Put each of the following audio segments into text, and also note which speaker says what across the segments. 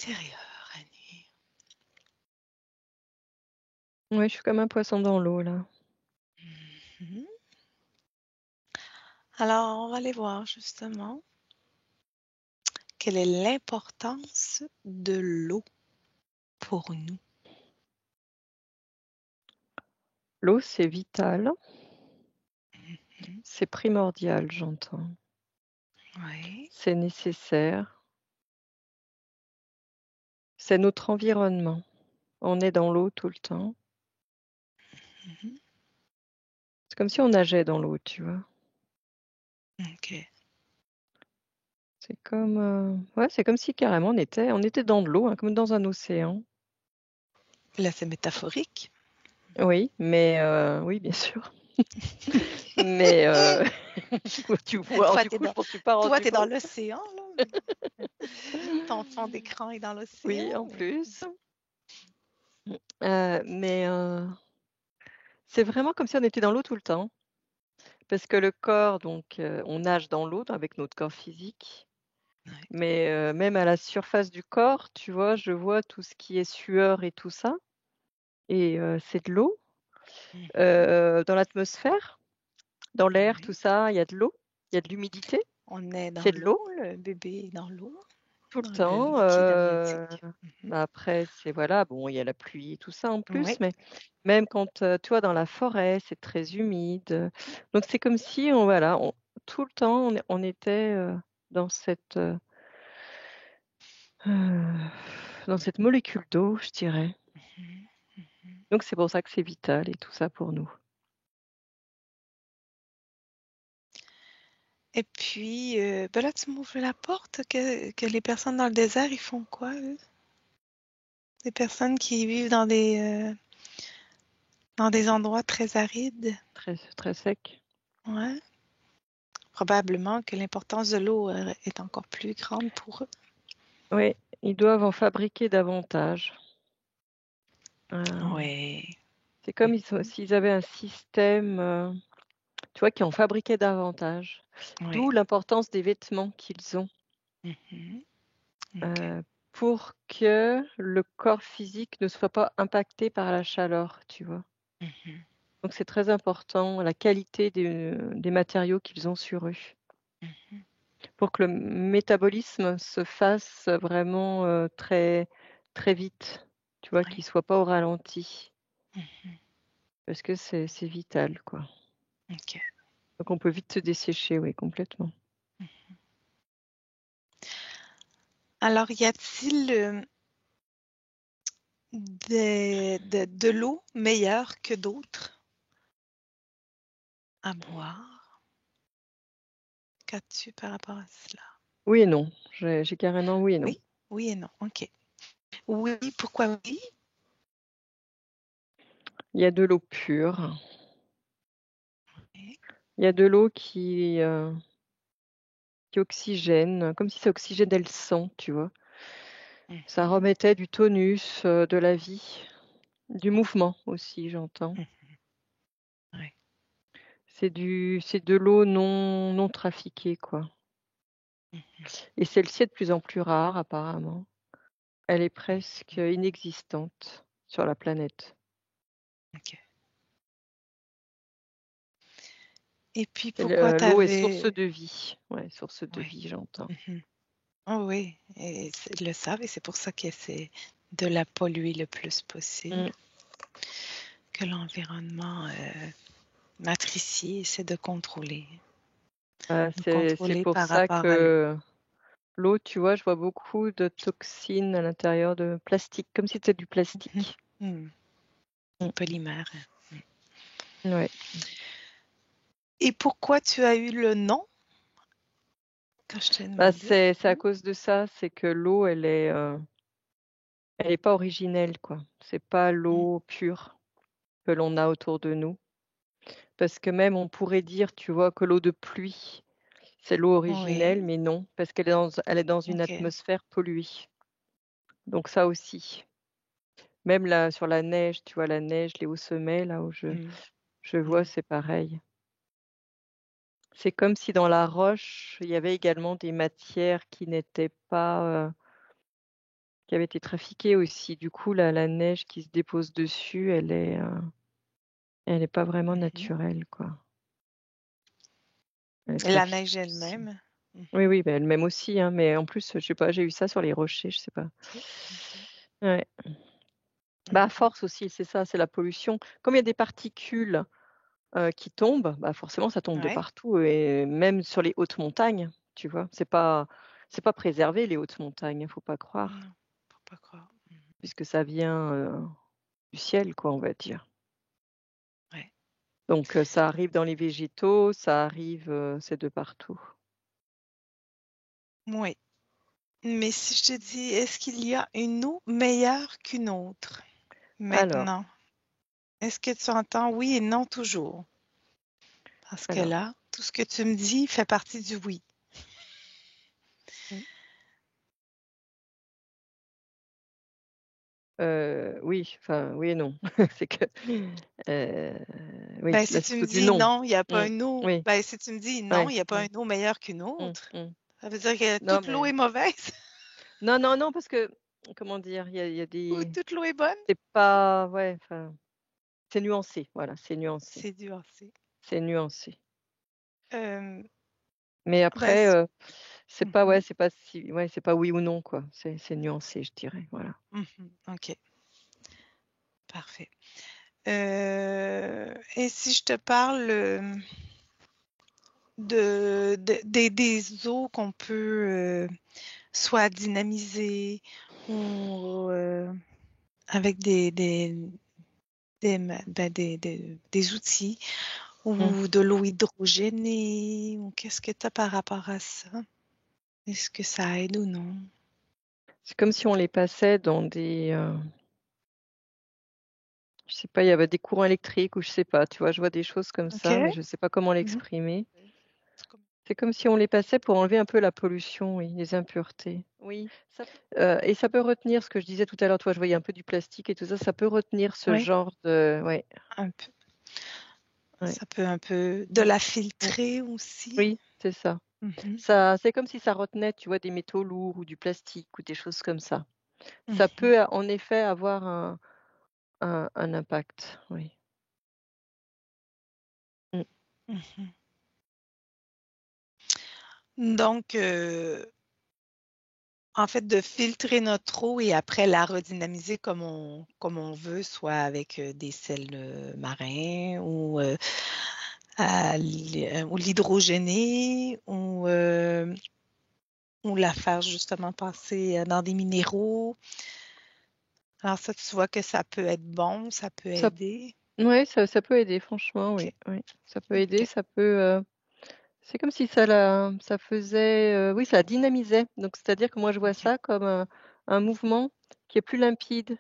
Speaker 1: l'intérieur, Annie.
Speaker 2: Oui, je suis comme un poisson dans l'eau, là.
Speaker 1: Mhm. Alors, on va aller voir justement quelle est l'importance de l'eau pour nous.
Speaker 2: L'eau, c'est vital.
Speaker 1: Mhm.
Speaker 2: C'est primordial, j'entends.
Speaker 1: Oui.
Speaker 2: C'est nécessaire. C'est notre environnement. On est dans l'eau tout le temps.
Speaker 1: Mhm.
Speaker 2: C'est comme si on nageait dans l'eau, tu vois.
Speaker 1: OK.
Speaker 2: C'est comme si carrément on était dans de l'eau, hein, comme dans un océan.
Speaker 1: Là, c'est métaphorique.
Speaker 2: Oui, mais oui, bien sûr. Mais tu vois,
Speaker 1: Toi,
Speaker 2: du
Speaker 1: t'es
Speaker 2: coup,
Speaker 1: dans,
Speaker 2: je m'en suis pas
Speaker 1: toi,
Speaker 2: rendu
Speaker 1: t'es dans
Speaker 2: compte.
Speaker 1: l'océan, là. Ton fond d'écran est dans l'océan.
Speaker 2: Oui, en
Speaker 1: Mais...
Speaker 2: plus. Mais c'est vraiment comme si on était dans l'eau tout le temps. Parce que le corps, donc, on nage dans l'eau avec notre corps physique.
Speaker 1: Ouais.
Speaker 2: Mais même à la surface du corps, tu vois, je vois tout ce qui est sueur et tout ça. Et c'est de l'eau.
Speaker 1: Mhm.
Speaker 2: Dans l'atmosphère, dans l'air, tout
Speaker 1: Ouais.
Speaker 2: ça, il y a de l'eau, il y a de l'humidité,
Speaker 1: On est dans
Speaker 2: c'est de l'eau
Speaker 1: l'eau, le bébé est dans l'eau,
Speaker 2: tout le
Speaker 1: dans le
Speaker 2: temps.
Speaker 1: liquide amniotique. Mhm.
Speaker 2: Bah, après, c'est voilà, bon, il y a la pluie et tout ça en
Speaker 1: Oui.
Speaker 2: plus, mais même quand, tu vois, dans la forêt, c'est très humide. Donc c'est comme si on tout le temps, on était, heu, dans cette molécule d'eau, je dirais.
Speaker 1: Mhm. Mhm.
Speaker 2: Donc c'est pour ça que c'est vital et tout ça pour nous.
Speaker 1: Et puis, ben là, tu m'ouvres la porte que les personnes dans le désert, ils font quoi, eux? Des personnes qui vivent dans des endroits très arides.
Speaker 2: Très très sec.
Speaker 1: Ouais. Probablement que l'importance de l'eau est encore plus grande pour eux.
Speaker 2: Oui, ils doivent en fabriquer davantage. Heu,
Speaker 1: Oui.
Speaker 2: c'est comme s'ils avaient un système, tu vois, qui en fabriquait davantage.
Speaker 1: Oui.
Speaker 2: D'où l'importance des vêtements qu'ils ont,
Speaker 1: Mhm. OK.
Speaker 2: heu, pour que le corps physique ne soit pas impacté par la chaleur, tu vois?
Speaker 1: Mhm.
Speaker 2: Donc c'est très important la qualité des matériaux qu'ils ont sur eux,
Speaker 1: Mhm.
Speaker 2: pour que le métabolisme se fasse vraiment, très très vite, tu vois?
Speaker 1: Oui.
Speaker 2: Qu'il soit pas au ralenti,
Speaker 1: Mhm.
Speaker 2: parce que c'est vital, quoi.
Speaker 1: OK.
Speaker 2: Donc on peut vite se dessécher, oui, complètement.
Speaker 1: Alors, y a-t-il de l'eau meilleure que d'autres à boire? Qu'as-tu par rapport à cela?
Speaker 2: Oui et non, j'ai carrément oui et non.
Speaker 1: Oui, oui et non. OK. Oui, pourquoi oui?
Speaker 2: Il y a de l'eau pure,
Speaker 1: Oui.
Speaker 2: il y a de l'eau qui oxygène, comme si ça oxygénait le sang, tu vois? Ça
Speaker 1: Mhm.
Speaker 2: remettait du tonus, de la vie, du mouvement aussi, j'entends.
Speaker 1: Mhm. Oui.
Speaker 2: C'est de l'eau non trafiquée, quoi,
Speaker 1: Mhm.
Speaker 2: et celle-ci est de plus en plus rare apparemment. Elle est presque
Speaker 1: Mhm.
Speaker 2: inexistante sur la planète.
Speaker 1: OK. Et puis
Speaker 2: Et
Speaker 1: pourquoi
Speaker 2: l'eau est source
Speaker 1: t'avais...
Speaker 2: de vie. Ouais, source de
Speaker 1: Oui.
Speaker 2: vie, j'entends.
Speaker 1: Mhm. Oh oui, et ils le savent et c'est pour ça qu'ils essaient de la polluer le plus possible,
Speaker 2: Mmh.
Speaker 1: que l'environnement matricier essaie de
Speaker 2: C'est
Speaker 1: contrôler
Speaker 2: pour
Speaker 1: par
Speaker 2: ça
Speaker 1: rapport à l'eau.
Speaker 2: que l'eau, tu vois, je vois beaucoup de toxines à l'intérieur de plastique, comme si c'était du
Speaker 1: Mhm.
Speaker 2: plastique.
Speaker 1: Hmm. Les
Speaker 2: Mmh.
Speaker 1: polymères.
Speaker 2: Ouais.
Speaker 1: Et pourquoi tu as eu le nom quand je t'ai
Speaker 2: Bah,
Speaker 1: demandé?
Speaker 2: c'est à
Speaker 1: Hmm?
Speaker 2: cause de ça, c'est que l'eau, elle est pas originelle, quoi. C'est pas
Speaker 1: Hmm.
Speaker 2: l'eau pure que l'on a autour de nous. Parce que même on pourrait dire, tu vois, que l'eau de pluie, c'est l'eau originelle,
Speaker 1: Oui,
Speaker 2: mais non, parce qu'elle est dans une
Speaker 1: ok.
Speaker 2: atmosphère polluée. Donc ça aussi. Même là, sur la neige, tu vois, la neige, les hauts sommets, là où
Speaker 1: Hmm.
Speaker 2: je vois,
Speaker 1: Hmm.
Speaker 2: c'est pareil. C'est comme si dans la roche, il y avait également des matières qui n'étaient pas, qui avait été trafiquée aussi. Du coup, la neige qui se dépose dessus, elle est pas vraiment
Speaker 1: Mhm.
Speaker 2: naturelle, quoi. Elle est
Speaker 1: Et la
Speaker 2: trafiquée
Speaker 1: neige
Speaker 2: aussi.
Speaker 1: elle-même.
Speaker 2: Oui,
Speaker 1: Mhm.
Speaker 2: oui, bah, elle-même aussi, hein, mais en plus, je sais pas, j'ai eu ça sur les rochers, je sais pas.
Speaker 1: Ok.
Speaker 2: Ouais. Bah, à
Speaker 1: Mhm.
Speaker 2: force aussi, c'est ça, c'est la pollution. Comme il y a des particules, qui tombent, bah, forcément ça tombe de
Speaker 1: Ouais.
Speaker 2: partout et même sur les hautes montagnes, tu vois? C'est pas préservé les hautes montagnes, faut pas croire,
Speaker 1: Non, faut pas croire.
Speaker 2: puisque ça vient, du ciel quoi, on va dire.
Speaker 1: Ouais.
Speaker 2: Donc ça arrive dans les végétaux, ça arrive, c'est de partout.
Speaker 1: Oui. Mais si je te dis, est-ce qu'il y a une eau meilleure qu'une autre
Speaker 2: Alors
Speaker 1: maintenant? Est-ce que tu entends oui et non toujours? Parce que
Speaker 2: alors,
Speaker 1: là, tout ce que tu me dis fait partie du oui.
Speaker 2: mmh, oui, enfin oui et non. C'est que, heu, oui,
Speaker 1: Ben,
Speaker 2: là
Speaker 1: si
Speaker 2: c'est
Speaker 1: tu me
Speaker 2: tout du
Speaker 1: dis
Speaker 2: non.
Speaker 1: non, il n'y a pas
Speaker 2: Mmh,
Speaker 1: une eau.
Speaker 2: oui,
Speaker 1: Ben, si tu me dis non,
Speaker 2: ouais,
Speaker 1: il n'y a pas
Speaker 2: mmh,
Speaker 1: une eau meilleure qu'une
Speaker 2: mmh,
Speaker 1: autre,
Speaker 2: mmh.
Speaker 1: ça veut dire que
Speaker 2: Non
Speaker 1: toute l'eau
Speaker 2: mais
Speaker 1: est mauvaise
Speaker 2: non, non, non, parce que, comment dire? Il y a
Speaker 1: ou
Speaker 2: des
Speaker 1: toute l'eau est bonne?
Speaker 2: c'est pas ouais, enfin, c'est nuancé, voilà, c'est nuancé,
Speaker 1: C'est nuancé.
Speaker 2: c'est nuancé.
Speaker 1: Euh,
Speaker 2: Mais
Speaker 1: ben,
Speaker 2: après, c'est pas
Speaker 1: mhm,
Speaker 2: ouais, c'est pas si ouais, c'est pas oui ou non, quoi. C'est nuancé, je dirais, voilà.
Speaker 1: mhm, ok, parfait. Et si je te parle des eaux qu'on peut soit dynamiser ou avec des outils
Speaker 2: Mmh.
Speaker 1: ou de l'eau hydrogénée ou qu'est-ce que tu as par rapport à ça? Est-ce que ça aide ou non?
Speaker 2: C'est comme si on les passait dans des, je sais pas, il y avait des courants électriques ou je sais pas, tu vois? Je vois des choses comme
Speaker 1: OK.
Speaker 2: ça, mais je sais pas comment
Speaker 1: Mhm.
Speaker 2: l'exprimer. C'est comme si on les passait pour enlever un peu la pollution, oui, les impuretés.
Speaker 1: Oui, ça peut.
Speaker 2: Et ça peut retenir ce que je disais tout à l'heure, tu vois? Je voyais un peu du plastique et tout ça, ça peut retenir ce
Speaker 1: Oui,
Speaker 2: genre de ouais,
Speaker 1: un peu.
Speaker 2: ouais.
Speaker 1: Ça peut un peu de
Speaker 2: Mmh.
Speaker 1: la
Speaker 2: Mmh.
Speaker 1: filtrer aussi.
Speaker 2: Oui, c'est ça.
Speaker 1: Mhm.
Speaker 2: Ça c'est comme si ça retenait, tu vois, des métaux lourds ou du plastique ou des choses comme ça. Ça
Speaker 1: Mhm.
Speaker 2: peut en effet avoir un impact, oui. Mmh.
Speaker 1: Mhm. Donc, en fait, de filtrer notre eau et après la redynamiser comme on veut, soit avec des sels marins ou l'hydrogéné ou la faire justement passer dans des minéraux. Alors ça, tu vois que ça peut être bon, ça peut
Speaker 2: Ça
Speaker 1: aider.
Speaker 2: ouais, ça peut aider franchement,
Speaker 1: OK.
Speaker 2: oui, oui. Ça peut aider,
Speaker 1: OK.
Speaker 2: ça peut, c'est comme si ça faisait, oui, ça dynamisait. Donc c'est-à-dire que moi je vois
Speaker 1: OK.
Speaker 2: ça comme un mouvement qui est plus limpide,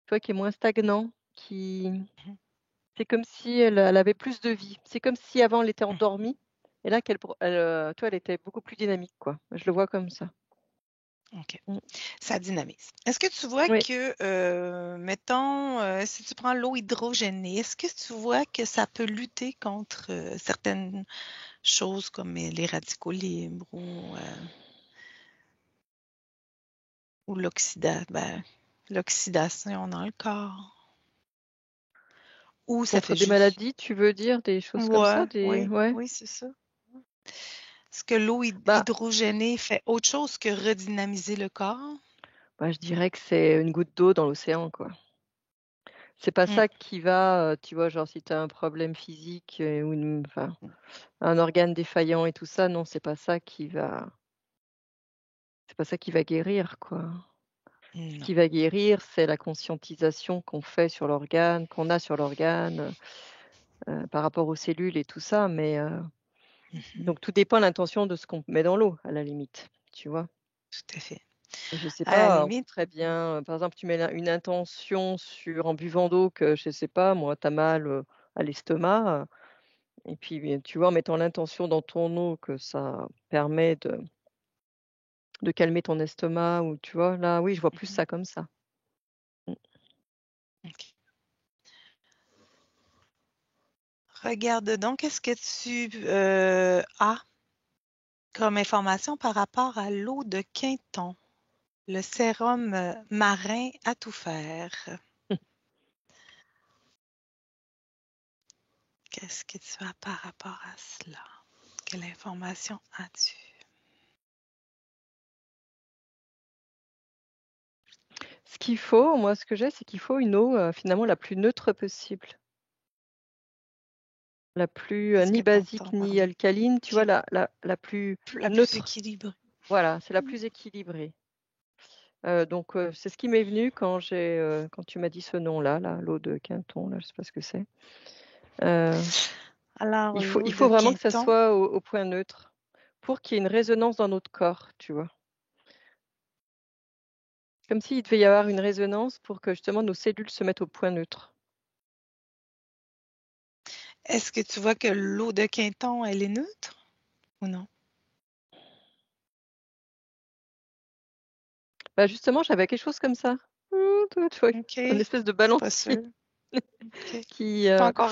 Speaker 2: tu vois, qui est moins stagnant, qui
Speaker 1: Mhm.
Speaker 2: c'est comme si elle avait plus de vie. C'est comme si avant elle était
Speaker 1: Mhm.
Speaker 2: endormie et là tu vois, elle était beaucoup plus dynamique, quoi. Je le vois comme ça.
Speaker 1: OK.
Speaker 2: Mmh.
Speaker 1: Ça dynamise. Est-ce que tu vois
Speaker 2: Oui.
Speaker 1: que, mettons, si tu prends l'eau hydrogénée, est-ce que tu vois que ça peut lutter contre certaines choses comme les radicaux libres ou l'oxydation dans le corps? Ou ça fait
Speaker 2: Contre des
Speaker 1: juste.
Speaker 2: maladies, tu veux dire? Des choses comme
Speaker 1: Ouais,
Speaker 2: ça? Des
Speaker 1: oui,
Speaker 2: ouais.
Speaker 1: oui, c'est ça. Est-ce que l'eau
Speaker 2: Bah
Speaker 1: hydrogénée fait autre chose que redynamiser le corps?
Speaker 2: bah, je dirais que c'est une goutte d'eau dans l'océan, quoi. C'est pas
Speaker 1: Mm,
Speaker 2: ça qui va, tu vois, genre si tu as un problème physique, ou une enfin, un organe défaillant et tout ça, non, c'est pas ça qui va guérir, quoi. Ce
Speaker 1: non.
Speaker 2: qui va guérir, c'est la conscientisation qu'on a sur l'organe, par rapport aux cellules et tout ça, mais
Speaker 1: Mhm,
Speaker 2: donc tout dépend de l'intention de ce qu'on met dans l'eau, à la limite, tu vois?
Speaker 1: tout à fait.
Speaker 2: Et je sais
Speaker 1: À la
Speaker 2: pas, on peut
Speaker 1: limite,
Speaker 2: très bien, par exemple, tu mets une intention sur en buvant d'eau que, je sais pas moi, tu as mal, à l'estomac, et puis, beh, tu vois, en mettant l'intention dans ton eau que ça permet de calmer ton estomac ou tu vois? Là, oui, je vois plus
Speaker 1: mhm,
Speaker 2: ça comme ça. Mmh.
Speaker 1: ok. Regarde donc, qu'est-ce que tu as comme information par rapport à l'eau de Quinton? Le sérum marin à tout faire. Qu'est-ce que tu as par rapport à cela? Quelle information as-tu?
Speaker 2: Ce qu'il faut, moi, ce que j'ai, c'est qu'il faut une eau finalement la plus neutre possible. La plus
Speaker 1: Qu'est-ce que
Speaker 2: ni
Speaker 1: tu entends
Speaker 2: basique
Speaker 1: par
Speaker 2: ni
Speaker 1: là?
Speaker 2: alcaline, tu vois,
Speaker 1: OK.
Speaker 2: la plus
Speaker 1: La plus
Speaker 2: neutre.
Speaker 1: équilibrée.
Speaker 2: Voilà, c'est la
Speaker 1: Mm.
Speaker 2: plus équilibrée. Donc c'est ce qui m'est venu quand tu m'as dit ce nom-là, là, l'eau de Quinton, là, je sais pas ce que c'est.
Speaker 1: Alors,
Speaker 2: Il
Speaker 1: l'eau
Speaker 2: faut
Speaker 1: de
Speaker 2: vraiment que ça
Speaker 1: Quinton,
Speaker 2: soit au point neutre pour qu'il y ait une résonance dans notre corps, tu vois? Comme s'il devait y avoir une résonance pour que justement nos cellules se mettent au point neutre.
Speaker 1: est-ce que tu vois que l'eau de Quinton, elle est neutre ou non?
Speaker 2: Bah, justement, j'avais quelque chose comme ça. Tu vois?
Speaker 1: OK,
Speaker 2: Une espèce de
Speaker 1: pas
Speaker 2: balancier
Speaker 1: sûr. OK.
Speaker 2: qui,
Speaker 1: Pas encore,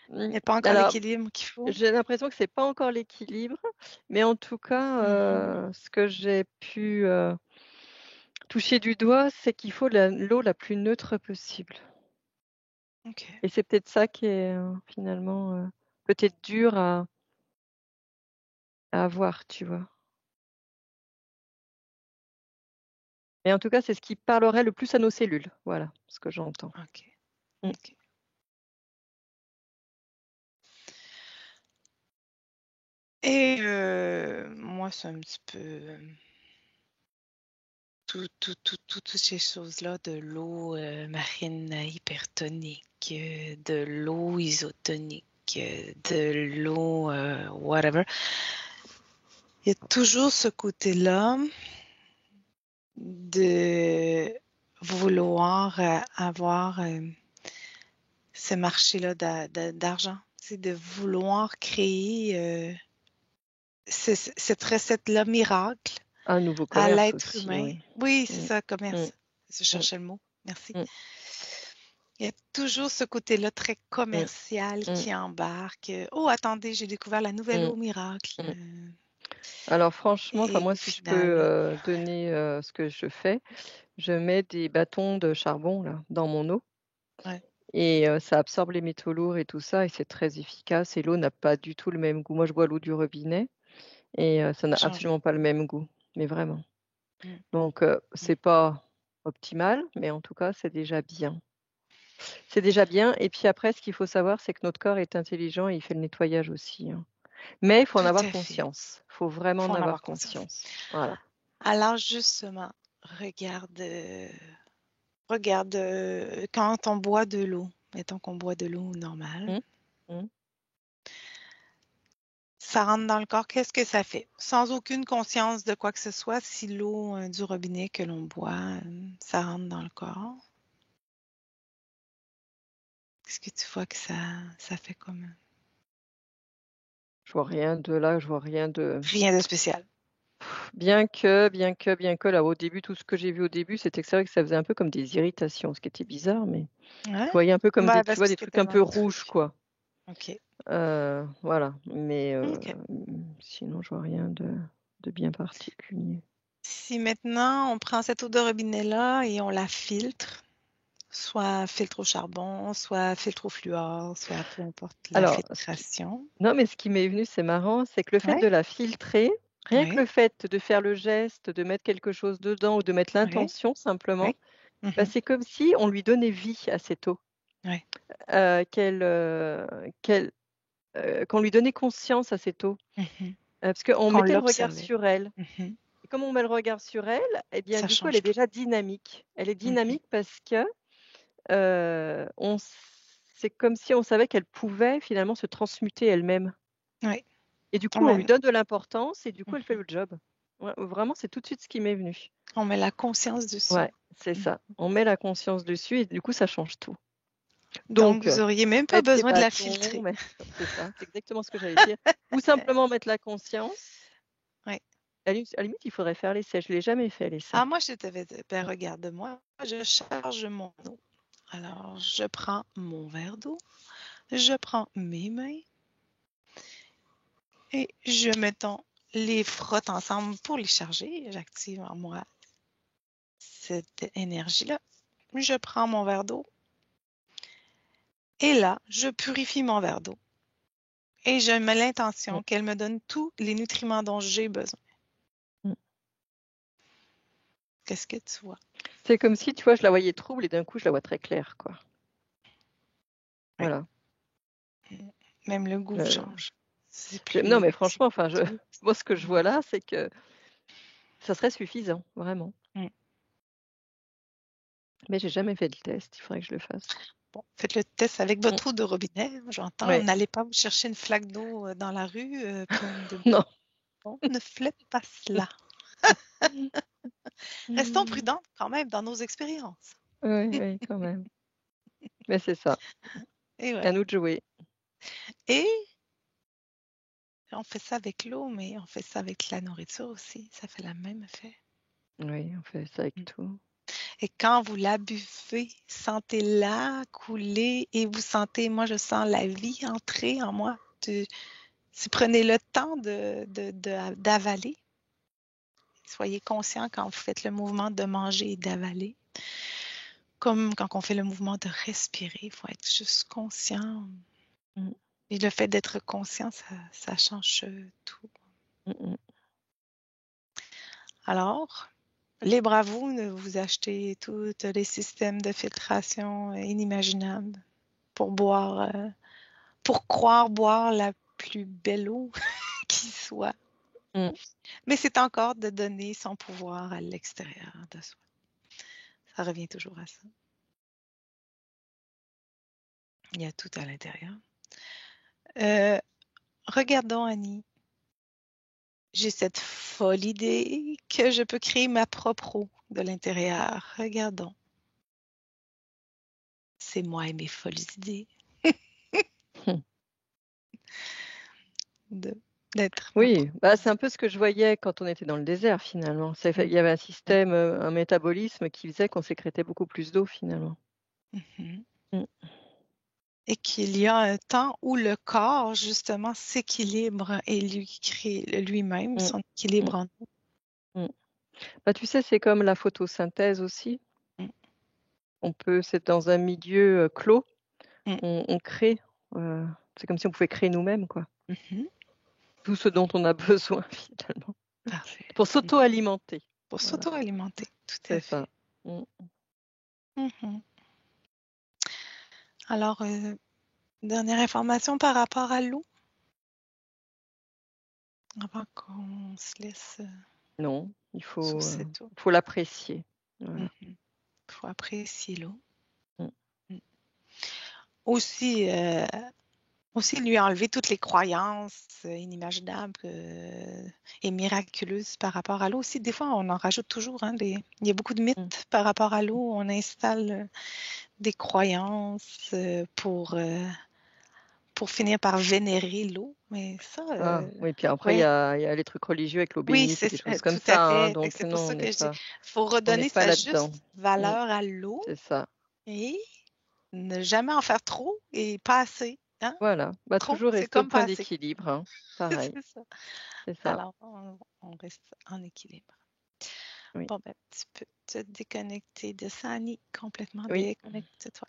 Speaker 2: mmh,
Speaker 1: il a pas encore
Speaker 2: alors
Speaker 1: l'équilibre qu'il faut.
Speaker 2: j'ai l'impression que c'est pas encore l'équilibre, mais en tout cas,
Speaker 1: Mhm.
Speaker 2: ce que j'ai pu, toucher du doigt, c'est qu'il faut l'eau la plus neutre possible
Speaker 1: OK.
Speaker 2: et c'est peut-être ça qui est, finalement, peut-être dur à avoir, tu vois? Et en tout cas, c'est ce qui parlerait le plus à nos cellules, voilà, ce que j'entends.
Speaker 1: OK.
Speaker 2: Mmh.
Speaker 1: OK. Et moi, c'est un petit peu toutes ces choses-là, de l'eau marine hypertonique, de l'eau isotonique, de l'eau whatever. Il y a toujours ce côté-là de vouloir avoir ce marché-là d'argent. C'est de vouloir créer cette recette-là miracle
Speaker 2: Un nouveau
Speaker 1: à
Speaker 2: commerce
Speaker 1: l'être
Speaker 2: aussi,
Speaker 1: humain.
Speaker 2: oui.
Speaker 1: Oui, c'est
Speaker 2: Mmh,
Speaker 1: ça,
Speaker 2: mmh,
Speaker 1: commerce. Je
Speaker 2: mmh,
Speaker 1: cherchais le mot. Merci.
Speaker 2: mmh,
Speaker 1: Il y a toujours ce côté-là très
Speaker 2: mmh,
Speaker 1: commercial
Speaker 2: mmh,
Speaker 1: qui embarque. Oh, attendez, j'ai découvert la nouvelle
Speaker 2: mmh,
Speaker 1: eau miracle.
Speaker 2: mmh. Alors franchement, enfin
Speaker 1: Et
Speaker 2: moi,
Speaker 1: au
Speaker 2: si je
Speaker 1: final,
Speaker 2: peux, donner, ce que je fais, je mets des bâtons de charbon là, dans mon eau
Speaker 1: ouais,
Speaker 2: et ça absorbe les métaux lourds et tout ça et c'est très efficace et l'eau n'a pas du tout le même goût. Moi, je bois l'eau du robinet et ça n'a
Speaker 1: changer.
Speaker 2: absolument pas le même goût, mais vraiment.
Speaker 1: Mm,
Speaker 2: Donc
Speaker 1: mm.
Speaker 2: c'est pas optimal, mais en tout cas, c'est déjà bien. C'est déjà bien et puis après, ce qu'il faut savoir, c'est que notre corps est intelligent et il fait le nettoyage aussi, hein. Mais il faut en
Speaker 1: Tout
Speaker 2: avoir
Speaker 1: à fait.
Speaker 2: conscience. Il faut vraiment
Speaker 1: Faut
Speaker 2: en
Speaker 1: en
Speaker 2: avoir
Speaker 1: avoir conscience.
Speaker 2: conscience. Voilà.
Speaker 1: Alors justement, regarde quand on boit de l'eau. Mettons qu'on boit de l'eau normale.
Speaker 2: Mmh. Mmh.
Speaker 1: Ça rentre dans le corps, qu'est-ce que ça fait? Sans aucune conscience de quoi que ce soit, si l'eau du robinet que l'on boit, ça rentre dans le corps. Qu'est-ce que tu vois que ça fait comme
Speaker 2: Je vois rien de là, je vois rien de
Speaker 1: rien de spécial.
Speaker 2: bien que là, au début, tout ce que j'ai vu au début, c'était que c'est vrai que ça faisait un peu comme des irritations, ce qui était bizarre, mais
Speaker 1: Ouais?
Speaker 2: je voyais un peu comme
Speaker 1: Bah,
Speaker 2: tu
Speaker 1: parce
Speaker 2: vois,
Speaker 1: que
Speaker 2: des
Speaker 1: c'est
Speaker 2: trucs un
Speaker 1: tellement
Speaker 2: peu
Speaker 1: de
Speaker 2: rouges,
Speaker 1: trucs.
Speaker 2: quoi.
Speaker 1: OK.
Speaker 2: Voilà, mais
Speaker 1: OK.
Speaker 2: sinon je vois rien de bien particulier.
Speaker 1: Si maintenant on prend cette eau de robinet-là et on la filtre, soit filtre au charbon, soit filtre au fluor, soit peu importe la
Speaker 2: Alors
Speaker 1: filtration.
Speaker 2: non, mais ce qui m'est venu, c'est marrant, c'est que le fait
Speaker 1: Oui,
Speaker 2: de la filtrer, rien que
Speaker 1: oui,
Speaker 2: le fait de faire le geste, de mettre quelque chose dedans ou de mettre
Speaker 1: oui,
Speaker 2: l'intention simplement,
Speaker 1: oui.
Speaker 2: bah,
Speaker 1: Mhm.
Speaker 2: c'est comme si on lui donnait vie à cette eau,
Speaker 1: Oui.
Speaker 2: qu'elle, qu'elle qu'on lui donnait conscience à cette eau.
Speaker 1: Mhm.
Speaker 2: Parce qu'on
Speaker 1: Qu'on
Speaker 2: mettait le regard
Speaker 1: l'observait.
Speaker 2: sur elle
Speaker 1: Mhm.
Speaker 2: et comme on met le regard sur elle et bien,
Speaker 1: Ça
Speaker 2: du coup, elle est
Speaker 1: change tout.
Speaker 2: déjà dynamique. Elle est
Speaker 1: Mhm.
Speaker 2: dynamique parce que, on s c'est comme si on savait qu'elle pouvait finalement se transmuter elle-même
Speaker 1: Oui.
Speaker 2: et du
Speaker 1: On
Speaker 2: coup, on lui
Speaker 1: met,
Speaker 2: donne de l'importance et du coup, elle fait
Speaker 1: mhm.
Speaker 2: le job. Ouais, vraiment, c'est tout de suite ce qui m'est venu.
Speaker 1: On met la conscience dessus.
Speaker 2: Ouais, c'est
Speaker 1: Mhm.
Speaker 2: ça. On met la conscience dessus et du coup, ça change tout.
Speaker 1: Donc,
Speaker 2: Donc
Speaker 1: vous auriez même pas
Speaker 2: mettre les
Speaker 1: besoin de la
Speaker 2: bâtons,
Speaker 1: filtrer.
Speaker 2: mais c'est ça, c'est exactement ce que j'allais dire. Ou simplement mettre la conscience.
Speaker 1: Oui.
Speaker 2: À la limite, il faudrait faire l'essai. Je l'ai jamais fait l'essai.
Speaker 1: Ah, moi, je t'avais dit, ben, regarde-moi, je charge mon eau. Alors, je prends mon verre d'eau, je prends mes mains et je, mettons, les frotte ensemble pour les charger. J'active en moi cette énergie-là, je prends mon verre d'eau et là, je purifie mon verre d'eau et je mets
Speaker 2: Mm,
Speaker 1: l'intention qu'elle me donne tous les nutriments dont j'ai besoin.
Speaker 2: mm.
Speaker 1: Qu'est-ce que tu vois?
Speaker 2: C'est comme si, tu vois, je la voyais trouble et d'un coup, je la vois très claire, quoi.
Speaker 1: Oui.
Speaker 2: Voilà.
Speaker 1: Même le goût
Speaker 2: Euh,
Speaker 1: change. C'est
Speaker 2: Non,
Speaker 1: plus,
Speaker 2: mais
Speaker 1: c'est
Speaker 2: franchement,
Speaker 1: plus doux.
Speaker 2: moi, ce que je vois là, c'est que ça serait suffisant, vraiment.
Speaker 1: Mm.
Speaker 2: Mais j'ai jamais fait le test, il faudrait que je le fasse.
Speaker 1: Bon, faites le test avec
Speaker 2: Mm.
Speaker 1: votre eau de robinet. J'entends,
Speaker 2: Ouais.
Speaker 1: n'allez pas vous chercher une flaque d'eau dans la rue pleine de
Speaker 2: Non.
Speaker 1: bon, ne faites pas cela. Restons
Speaker 2: Mm.
Speaker 1: prudents quand même dans nos expériences.
Speaker 2: Oui, oui, quand même. Mais c'est ça.
Speaker 1: Et
Speaker 2: À
Speaker 1: voilà.
Speaker 2: nous de jouer.
Speaker 1: Et on fait ça avec l'eau, mais on fait ça avec la nourriture aussi. Ça fait la même effet.
Speaker 2: Oui, on fait ça avec
Speaker 1: Mm.
Speaker 2: tout.
Speaker 1: Et quand vous la buvez, sentez-la couler et vous sentez, moi je sens la vie entrer en moi. Si prenez le temps d'avaler. Soyez conscient quand vous faites le mouvement de manger et d'avaler. Comme quand on fait le mouvement de respirer, il faut être juste conscient.
Speaker 2: Mm,
Speaker 1: Et le fait d'être conscient, ça change tout.
Speaker 2: mm, mm.
Speaker 1: Alors, libre à vous de vous acheter tous les systèmes de filtration inimaginables pour boire, pour croire boire la plus belle eau qui soit.
Speaker 2: Mm.
Speaker 1: Mais c'est encore de donner son pouvoir à l'extérieur de soi. Ça revient toujours à ça. Il y a tout à l'intérieur. Euh, Regardons, Annie. J'ai cette folle idée que je peux créer ma propre eau de l'intérieur. Regardons. C'est moi et mes folles idées de- d'être ma
Speaker 2: Oui,
Speaker 1: propre.
Speaker 2: bah, c'est un peu ce que je voyais quand on était dans le désert finalement. Il y avait un système, un métabolisme qui faisait qu'on sécrétait beaucoup plus d'eau finalement.
Speaker 1: Mhm.
Speaker 2: Mm,
Speaker 1: Et qu'il y a un temps où le corps, justement, s'équilibre et lui crée lui-même
Speaker 2: mm,
Speaker 1: son
Speaker 2: mm,
Speaker 1: équilibre en nous.
Speaker 2: mm. Bah, tu sais, c'est comme la photosynthèse aussi.
Speaker 1: Mm,
Speaker 2: C'est dans un milieu clos,
Speaker 1: mm,
Speaker 2: on crée. C'est comme si on pouvait créer nous-mêmes, quoi.
Speaker 1: mhm.
Speaker 2: Tout ce dont on a besoin finalement.
Speaker 1: Parfait.
Speaker 2: Pour s'auto-alimenter.
Speaker 1: Pour
Speaker 2: Voilà,
Speaker 1: s'auto-alimenter, tout à
Speaker 2: c'est ça.
Speaker 1: fait.
Speaker 2: Mm.
Speaker 1: Mhm. Alors, dernière information par rapport à l'eau, avant qu'on se laisse
Speaker 2: Non,
Speaker 1: sous cette eau.
Speaker 2: faut l'apprécier. Voilà.
Speaker 1: Il faut apprécier l'eau.
Speaker 2: Mm.
Speaker 1: Mm. Aussi, aussi lui enlever toutes les croyances inimaginables et miraculeuses par rapport à l'eau. Aussi, des fois, on en rajoute toujours. Hein, il y a beaucoup de
Speaker 2: Mm.
Speaker 1: mythes par rapport à l'eau. On installe des croyances pour finir par vénérer l'eau. Mais ça,
Speaker 2: Ah, oui, puis après,
Speaker 1: ouais,
Speaker 2: il y a les trucs religieux avec l'eau
Speaker 1: oui,
Speaker 2: bénite et des choses comme
Speaker 1: tout à
Speaker 2: ça, hein,
Speaker 1: fait. Fait que
Speaker 2: donc
Speaker 1: c'est pour
Speaker 2: non,
Speaker 1: ça que je dis, faut
Speaker 2: on n'est
Speaker 1: redonner
Speaker 2: pas
Speaker 1: sa
Speaker 2: là-dedans.
Speaker 1: juste
Speaker 2: Mm.
Speaker 1: valeur à l'eau
Speaker 2: C'est ça.
Speaker 1: et ne jamais en faire trop et pas assez. Hein?
Speaker 2: Voilà. Bah,
Speaker 1: Trop,
Speaker 2: toujours
Speaker 1: c'est
Speaker 2: rester au
Speaker 1: comme pas
Speaker 2: point
Speaker 1: assez.
Speaker 2: d'équilibre, hein. Pareil,
Speaker 1: C'est ça.
Speaker 2: c'est ça.
Speaker 1: Alors, on reste en équilibre.
Speaker 2: Oui.
Speaker 1: Bon, ben, tu peux te déconnecter de ça, Annie, complètement
Speaker 2: Oui.
Speaker 1: déconnecte-toi.